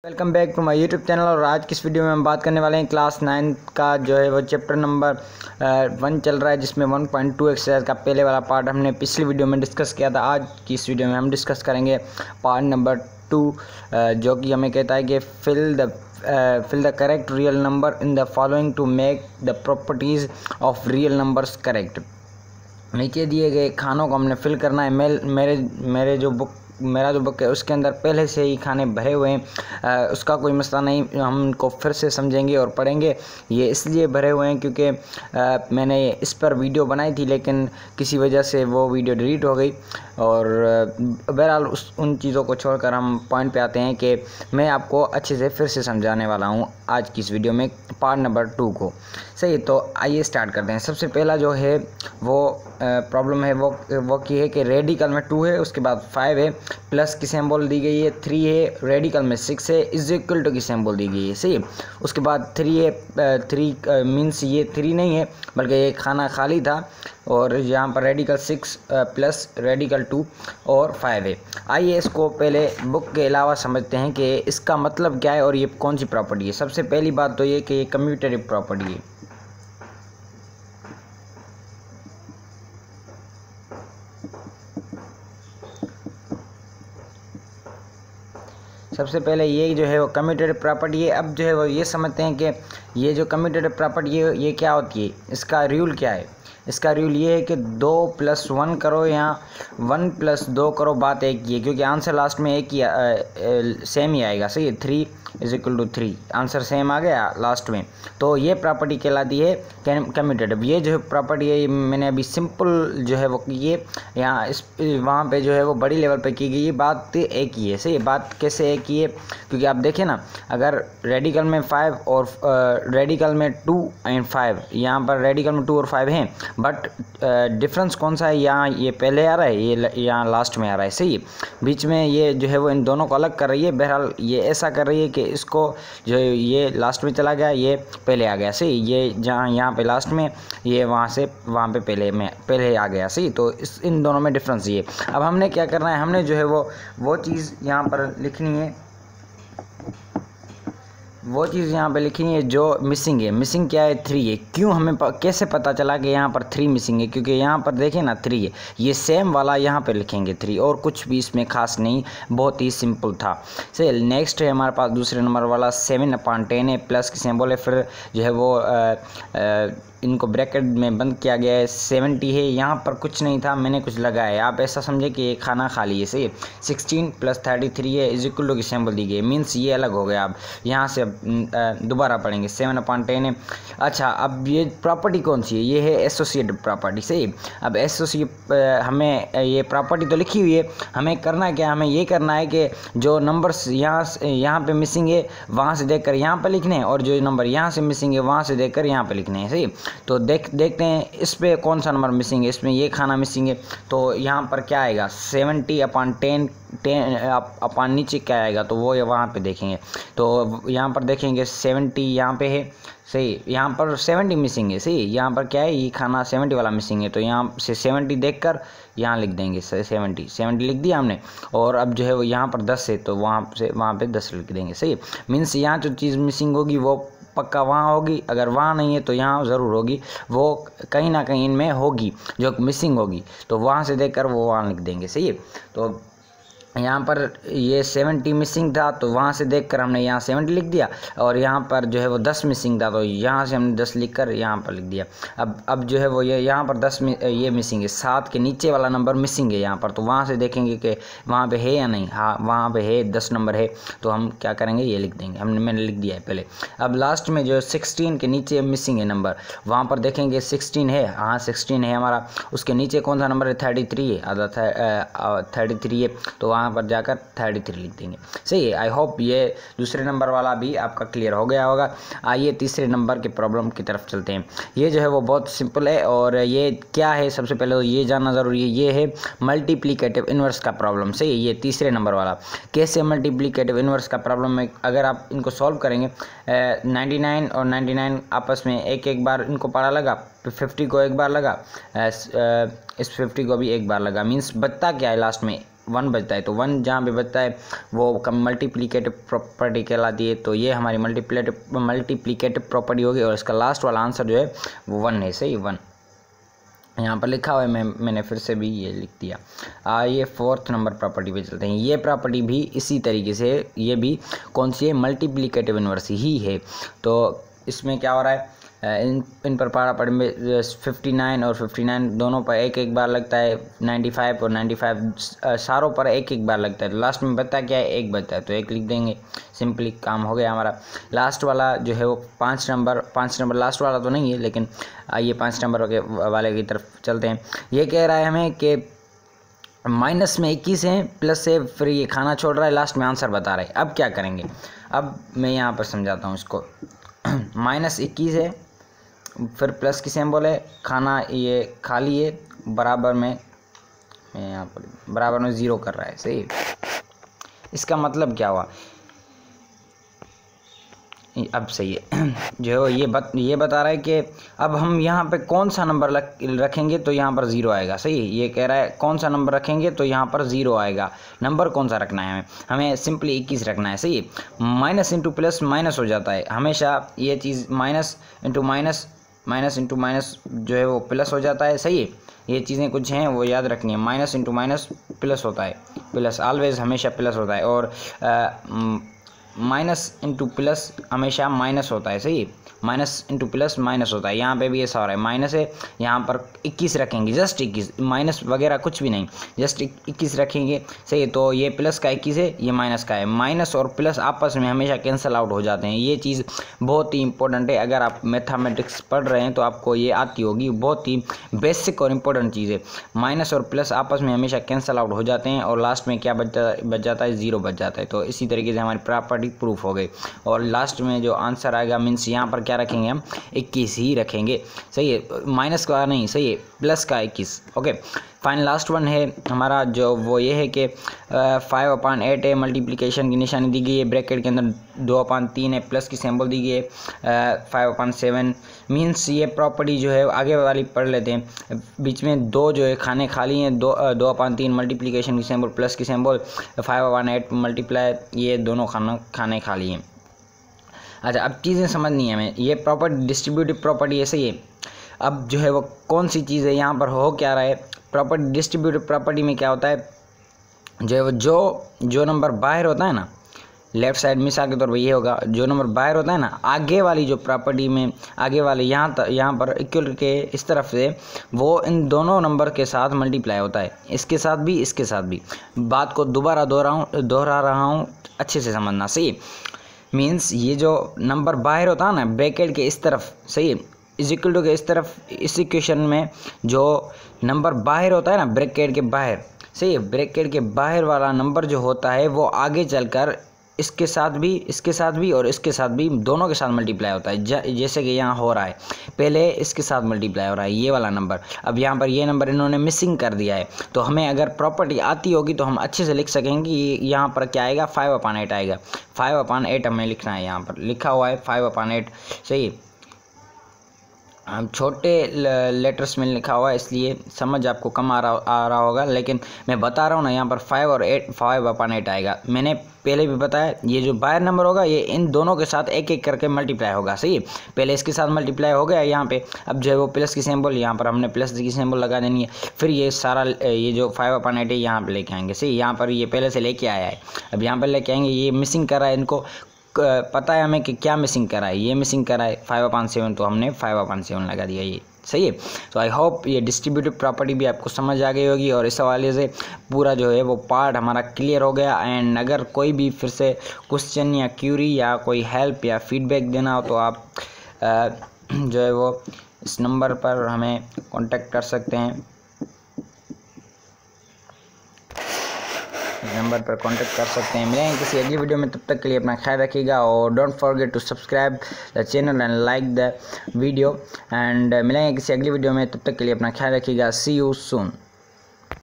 Welcome back to my YouTube channel. और आज की इस वीडियो में हम बात करने वाले हैं क्लास 9 का जो है वो चैप्टर नंबर 1 चल रहा है, जिसमें 1.2 एक्सरसाइज का पहले वाला पार्ट हमने पिछली वीडियो में डिस्कस किया था। आज की इस वीडियो में हम डिस्कस करेंगे पार्ट नंबर 2, जो कि हमें कहता है कि fill the correct real number in the following to make the properties of real numbers correct. नीचे दिए गए खानों को हमने फिल करना है। मेरा जो बुक है उसके अंदर पहले से ही खाने भरे हुए हैं, उसका कोई मसला नहीं। हम उनको फिर से समझेंगे और पढ़ेंगे। ये इसलिए भरे हुए हैं क्योंकि मैंने इस पर वीडियो बनाई थी, लेकिन किसी वजह से वो वीडियो डिलीट हो गई। और बहरहाल उन चीज़ों को छोड़कर हम पॉइंट पे आते हैं कि मैं आपको अच्छे से फिर से समझाने वाला हूँ आज की इस वीडियो में पार्ट नंबर 2 को। सही, तो आइए स्टार्ट करते हैं। सबसे पहला जो है वो प्रॉब्लम है वो की है कि रेडिकल में 2 है, उसके बाद 5 है, प्लस की सिंबल दी गई है, 3 है, रेडिकल में 6 है, इज इक्वल टू की सिंबल दी गई है। सही, उसके बाद 3 है। 3 मीन्स ये 3 नहीं है बल्कि ये खाना खाली था, और यहाँ पर रेडिकल 6 प्लस रेडिकल 2 और 5 है। आइए इसको पहले बुक के अलावा समझते हैं कि इसका मतलब क्या है और ये कौन सी प्रॉपर्टी है। सबसे पहली बात तो ये कि ये कम्यूटेटिव प्रॉपर्टी है। सबसे पहले ये जो है वो कम्यूटेटिव प्रॉपर्टी है। अब जो है वो ये समझते हैं कि ये जो कम्यूटेटिव प्रॉपर्टी है ये क्या होती है, इसका रूल क्या है। इसका रूल ये है कि 2 + 1 करो या 1 + 2 करो, बात एक ही है, क्योंकि आंसर लास्ट में एक ही सेम ही आएगा। सही है, 3 = 3 आंसर सेम आ गया लास्ट में। तो ये प्रॉपर्टी कहलाती है कम्यूटेटिव। ये जो प्रॉपर्टी है मैंने अभी सिंपल जो है वो की है, यहाँ वहाँ पे जो है वो बड़ी लेवल पे की गई है। बात एक ही है। सही, बात कैसे एक ही है, क्योंकि आप देखें ना, अगर रेडिकल में 5 और रेडिकल में 2 एंड 5, यहाँ पर रेडिकल में 2 और 5 हैं, बट डिफरेंस कौन सा है, यहाँ ये पहले आ रहा है, ये यहाँ लास्ट में आ रहा है। सही है, बीच में ये जो है वो इन दोनों को अलग कर रही है। बहरहाल ये ऐसा कर रही है कि इसको जो ये लास्ट में चला गया, ये पहले आ गया। सही, ये जहाँ यहाँ पे लास्ट में, ये वहाँ से वहाँ पे पहले आ गया। सही, तो इन दोनों में डिफरेंस ये। अब हमने क्या करना है, हमने जो है वो चीज़ यहाँ पर लिखनी है, वो चीज़ यहाँ पे लिखनी है जो मिसिंग है। मिसिंग क्या है, 3 है। क्यों, हमें कैसे पता चला कि यहाँ पर 3 मिसिंग है, क्योंकि यहाँ पर देखें ना 3 है, ये सेम वाला यहाँ पे लिखेंगे 3, और कुछ भी इसमें खास नहीं, बहुत ही सिंपल था। चलिए नेक्स्ट है हमारे पास दूसरे नंबर वाला 7/10 है, प्लस की सिंबल है, फिर जो है वो इनको ब्रैकेट में बंद किया गया है। 70 है, यहाँ पर कुछ नहीं था, मैंने कुछ लगाया है। आप ऐसा समझे कि ये खाना खाली है। सही है, 16 + 33 है, इज इक्वल टू की सिंबल दी गई है, मीन्स ये अलग हो गया। अब यहाँ से दोबारा पढ़ेंगे, 7/10 है। अच्छा, अब ये प्रॉपर्टी कौन सी है, ये है एसोसिएटिव प्रॉपर्टी। सही, अब हमें ये प्रॉपर्टी तो लिखी हुई है, हमें करना क्या, हमें ये करना है कि जो नंबर्स यहाँ पे मिसिंग है वहाँ से देखकर यहाँ पर लिखने हैं, और जो नंबर यहाँ से मिसिंग है वहाँ से देखकर यहाँ पर लिखने हैं। सही, तो देखते हैं इस पे कौन सा नंबर मिसिंग है। इसमें ये खाना मिसिंग है, तो यहाँ पर क्या आएगा, 70/10 10 नीचे क्या आएगा, तो वो वहाँ पे देखेंगे। तो यहाँ पर देखेंगे 70 यहाँ पे है। सही, यहाँ पर 70 मिसिंग है। सही, यहाँ पर क्या है, ये खाना 70 वाला मिसिंग है, तो यहाँ से 70 देखकर यहाँ लिख देंगे 70 लिख दिया हमने। और अब जो है वो यहाँ पर 10 है, तो वहाँ पे 10 लिख देंगे। सही, मीन्स यहाँ जो चीज़ मिसिंग होगी वो पक्का वहाँ होगी, अगर वहाँ नहीं है तो यहाँ ज़रूर होगी, वो कहीं ना कहीं इनमें होगी जो मिसिंग होगी, तो वहाँ से देखकर वो वहाँ लिख देंगे। सही है, तो यहाँ पर ये 70 मिसिंग था, तो वहाँ से देखकर हमने यहाँ 70 लिख दिया, और यहाँ पर जो है वो 10 मिसिंग था, तो यहाँ से हमने 10 लिखकर यहाँ पर लिख दिया। अब जो है वो ये यहाँ पर 10 ये मिसिंग है, 7 के नीचे वाला नंबर मिसिंग है यहाँ पर, तो वहाँ से देखेंगे कि वहाँ पे है या नहीं। हाँ, वहाँ पे है, 10 नंबर है, तो हम क्या करेंगे, ये लिख देंगे। मैंने लिख दिया है पहले। अब लास्ट में जो 16 के नीचे मिसिंग है नंबर, वहाँ पर देखेंगे 16 है। हाँ, 16 है हमारा, उसके नीचे कौन सा नंबर है, 33 है, आधा 33 है, तो वहाँ पर जाकर 33 लिख देंगे। सही है, आई होप ये दूसरे नंबर वाला भी आपका क्लियर हो गया होगा। आइए तीसरे नंबर के प्रॉब्लम की तरफ चलते हैं। ये जो है वो बहुत सिंपल है, और ये क्या है, सबसे पहले तो ये जानना ज़रूरी है। ये है मल्टीप्लिकेटिव इन्वर्स का प्रॉब्लम। सही है, ये तीसरे नंबर वाला। कैसे मल्टीप्लिकेटिव इन्वर्स का प्रॉब्लम में अगर आप इनको सॉल्व करेंगे, 99 और 99 आपस में एक बार इनको पढ़ा लगा, 50 को एक बार लगा, इस 50 को भी एक बार लगा, मीन्स बचता क्या है लास्ट में, 1 बचता है, तो 1 जहाँ पे बचता है वो मल्टीप्लिकेटिव प्रॉपर्टी कहलाती है। तो ये हमारी मल्टीप्लिकेटिव प्रॉपर्टी होगी और इसका लास्ट वाला आंसर जो है वो 1 है। सही, 1 यहाँ पर लिखा हुआ है, मैंने फिर से भी ये लिख दिया। ये 4th नंबर प्रॉपर्टी पे चलते हैं। ये प्रॉपर्टी भी इसी तरीके से, ये भी कौन सी है, मल्टीप्लिकेटिव इन्वर्स ही है। तो इसमें क्या हो रहा है, इन पर पारा में 59 और 59 दोनों पर एक एक बार लगता है, 95 और 95 सारों पर एक एक बार लगता है। तो लास्ट में बचता क्या है, 1 बचता है, तो 1 लिख देंगे, सिंपली काम हो गया हमारा। लास्ट वाला जो है वो 5 नंबर लास्ट वाला तो नहीं है, लेकिन आइए 5 नंबर के वाले की तरफ चलते हैं। ये कह रहा है हमें कि माइनस में 21 है, प्लस से फिर ये खाना छोड़ रहा है, लास्ट में आंसर बता रहा है। अब क्या करेंगे, अब मैं यहाँ पर समझाता हूँ इसको। -21 है, फिर प्लस की सिंबल है, खाना ये खा लिए, बराबर में यहाँ पर बराबर में 0 कर रहा है। सही, इसका मतलब क्या हुआ, अब सही है जो ये बता रहा है कि अब हम यहाँ पे कौन सा नंबर रखेंगे तो यहाँ पर 0 आएगा। सही, ये कह रहा है कौन सा नंबर रखेंगे तो यहाँ पर 0 आएगा। नंबर कौन सा रखना है, हमें सिंपली 21 रखना है। सही, माइनस इंटू प्लस माइनस हो जाता है हमेशा, ये चीज़ माइनस इंटू माइनस जो है वो प्लस हो जाता है। सही है, ये चीज़ें कुछ हैं वो याद रखनी है, माइनस इंटू माइनस प्लस होता है, प्लस ऑलवेज हमेशा प्लस होता है, और माइनस इंटू प्लस हमेशा माइनस होता है। सही, माइनस इंटू प्लस माइनस होता है। यहाँ पे भी ऐसा हो रहा है, माइनस है, यहाँ पर 21 रखेंगे, जस्ट 21, माइनस वगैरह कुछ भी नहीं, जस्ट 21 रखेंगे। सही है, तो ये प्लस का 21 है, ये माइनस का है। माइनस और प्लस आपस में हमेशा कैंसिल आउट हो जाते हैं। ये चीज़ बहुत ही इंपॉर्टेंट है, अगर आप मैथमेटिक्स पढ़ रहे हैं तो आपको ये आती होगी, बहुत ही बेसिक और इम्पोर्टेंट चीज़ है। माइनस और प्लस आपस में हमेशा कैंसिल आउट हो जाते हैं और लास्ट में क्या बच जाता है, 0 बच जाता है। तो इसी तरीके से हमारी प्रॉपर्टी प्रूफ हो गई, और लास्ट में जो आंसर आएगा मीन्स यहाँ पर क्या रखेंगे, हम 21 ही रखेंगे। सही है, माइनस का नहीं, सही है, प्लस का 21। ओके, फाइन, लास्ट वन है हमारा जो वो ये है कि 5/8 है, मल्टीप्लिकेशन की निशानी दी गई है, ब्रैकेट के अंदर 2/3 है, प्लस की सिंबल दी गई है, 5/7 मीन्स ये प्रॉपर्टी जो है आगे वाली पढ़ लेते हैं। बीच में 2 जो है खाने खाली हैं, 2/3 मल्टीप्लिकेशन की सिंबल प्लस की सिंबल, 5/8 मल्टीप्लाई, ये दोनों खाने खाली हैं। अच्छा, अब चीज़ें समझनी है हमें, ये प्रॉपर्टी डिस्ट्रीब्यूटिव प्रॉपर्टी ऐसे ही है। अब जो है वो कौन सी चीज़ है, यहाँ पर हो क्या रहा है, प्रॉपर्टी डिस्ट्रीब्यूटिव प्रॉपर्टी में क्या होता है, जो है वो जो नंबर बाहर होता है ना, लेफ्ट साइड मिसाल के तौर पर ये होगा, जो नंबर बाहर होता है ना, आगे वाली जो प्रॉपर्टी में आगे वाले यहाँ पर इक्वल के इस तरफ से वो इन दोनों नंबर के साथ मल्टीप्लाई होता है, इसके साथ भी इसके साथ भी। बात को दोबारा दोहरा रहा हूँ, अच्छे से समझना। सही, मीन्स ये जो नंबर बाहर होता है ना, ब्रैकेट के इस तरफ, सही, इज इक्वल टू के इस तरफ, इस इक्वेशन में जो नंबर बाहर होता है ना, ब्रैकेट के बाहर, सही है, ब्रैकेट के बाहर वाला नंबर जो होता है वो आगे चलकर इसके साथ भी और इसके साथ भी, दोनों के साथ मल्टीप्लाई होता है। जैसे कि यहाँ हो रहा है, पहले इसके साथ मल्टीप्लाई हो रहा है ये वाला नंबर, अब यहाँ पर ये नंबर इन्होंने मिसिंग कर दिया है। तो हमें अगर प्रॉपर्टी आती होगी तो हम अच्छे से लिख सकेंगे, यहाँ पर क्या आएगा, 5/8 आएगा। 5/8 हमें लिखना है, यहाँ पर लिखा हुआ है 5/8। सही, हम छोटे लेटर्स में लिखा हुआ है इसलिए समझ आपको कम आ रहा होगा, लेकिन मैं बता रहा हूँ ना, यहाँ पर 5/8 आएगा। मैंने पहले भी बताया, ये जो बाहर नंबर होगा ये इन दोनों के साथ एक एक करके मल्टीप्लाई होगा। सही है, पहले इसके साथ मल्टीप्लाई हो गया यहाँ पे, अब जो है वो प्लस की सिंबल, यहाँ पर हमने प्लस की सिंबल लगा देनी है, फिर ये सारा ये जो 5/8 है यहाँ पर लेके आएंगे। सही, यहाँ पर ये पहले से लेके आया है, अब यहाँ पर लेके आएंगे, ये मिसिंग कर रहा है, इनको पता है हमें कि क्या मिसिंग करा है, ये मिसिंग करा है 5/7, तो हमने 5/7 लगा दिया ये। सही है, तो आई होप ये डिस्ट्रीब्यूटिव प्रॉपर्टी भी आपको समझ आ गई होगी, और इस हवाले से पूरा जो है वो पार्ट हमारा क्लियर हो गया। एंड अगर कोई भी फिर से क्वेश्चन या क्यूरी या कोई हेल्प या फीडबैक देना हो तो आप जो है वो इस नंबर पर हमें कांटेक्ट कर सकते हैं, नंबर पर कांटेक्ट कर सकते हैं। मिलेंगे किसी अगली वीडियो में, तब तक के लिए अपना ख्याल रखिएगा, और don't forget to subscribe the channel and like the video. And मिलेंगे किसी अगली वीडियो में, तब तक के लिए अपना ख्याल रखिएगा। सी यू सून।